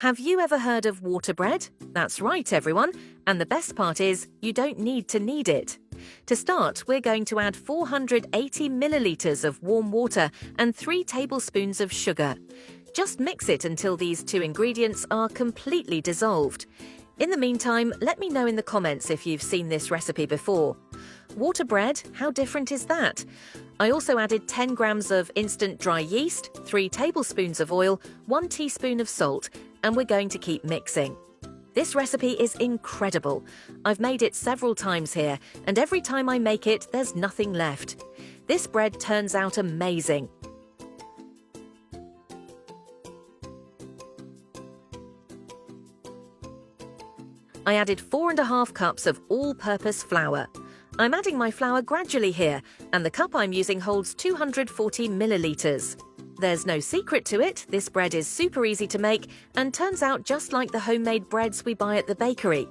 Have you ever heard of water bread? That's right, everyone. And the best part is, you don't need to knead it. To start, we're going to add 480 milliliters of warm water and 3 tablespoons of sugar. Just mix it until these 2 ingredients are completely dissolved. In the meantime, let me know in the comments if you've seen this recipe before. Water bread, how different is that? I also added 10 grams of instant dry yeast, 3 tablespoons of oil, 1 teaspoon of salt, and we're going to keep mixing. This recipe is incredible. I've made it several times here, and every time I make it, there's nothing left. This bread turns out amazing. I added 4½ cups of all-purpose flour. I'm adding my flour gradually here, and the cup I'm using holds 240 milliliters. There's no secret to it, this bread is super easy to make and turns out just like the homemade breads we buy at the bakery.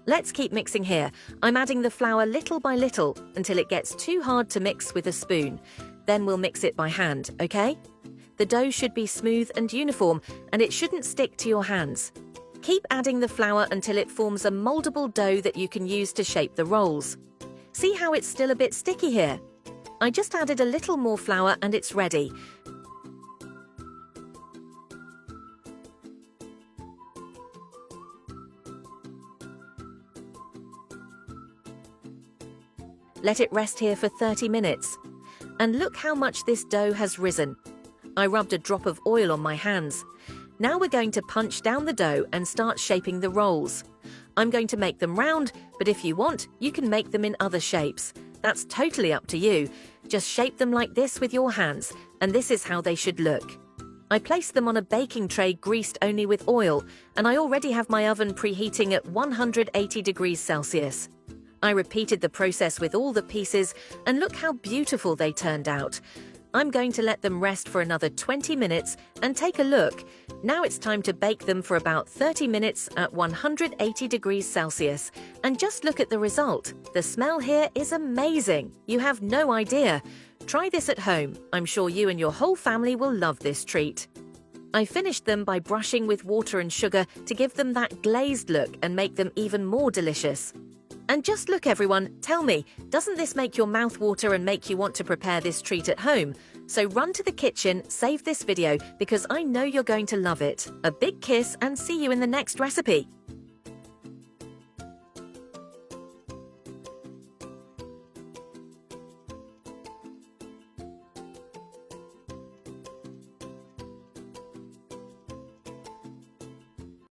Let's keep mixing here. I'm adding the flour little by little until it gets too hard to mix with a spoon. Then we'll mix it by hand, okay? The dough should be smooth and uniform, and it shouldn't stick to your hands. Keep adding the flour until it forms a moldable dough that you can use to shape the rolls. See how it's still a bit sticky here? I just added a little more flour and it's ready. Let it rest here for 30 minutes. And look how much this dough has risen. I rubbed a drop of oil on my hands. Now we're going to punch down the dough and start shaping the rolls. I'm going to make them round, but if you want, you can make them in other shapes. That's totally up to you. Just shape them like this with your hands, and this is how they should look. I placed them on a baking tray greased only with oil, and I already have my oven preheating at 180 degrees Celsius. I repeated the process with all the pieces, and look how beautiful they turned out. I'm going to let them rest for another 20 minutes and take a look. Now it's time to bake them for about 30 minutes at 180 degrees Celsius. And just look at the result. The smell here is amazing. You have no idea. Try this at home. I'm sure you and your whole family will love this treat. I finished them by brushing with water and sugar to give them that glazed look and make them even more delicious. And just look, everyone, tell me, doesn't this make your mouth water and make you want to prepare this treat at home? So run to the kitchen, save this video, because I know you're going to love it. A big kiss and see you in the next recipe.